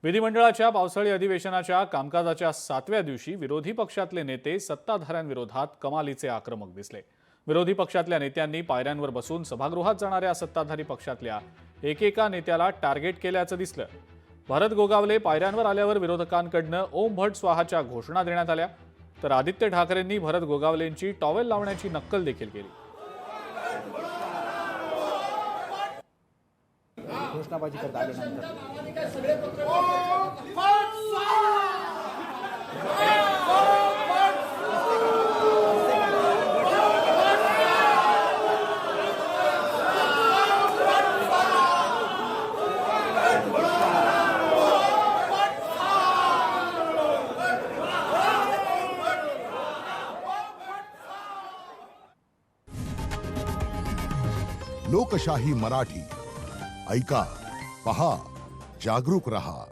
विधिमंडळाच्या पावसाळी अधिवेशनाच्या कामकाजाच्या 7व्या दिवशी विरोधी पक्षातले नेते सत्ताधाऱ्यांविरोधात कमालीचे आक्रमक दिसले। विरोधी पक्षातल्या नेत्यांनी पायऱ्यांवर बसून सभागृहात जाणाऱ्या सत्ताधारी पक्षातल्या एकेका नेत्याला टार्गेट केल्याचं दिसलं। भरत गोगावले पायऱ्यांवर आल्यावर विरोधकांकडनं ओम भट स्वाहाच्या घोषणा देण्यात आल्या, तर आदित्य ठाकरेंनी भरत गोगावलेंची टॉवेल लावण्याची नक्कल देखील केली। घोषणाबाजी करत आल्यानंतर लोकशाही मराठी ऐका, पहा, जागरूक रहा।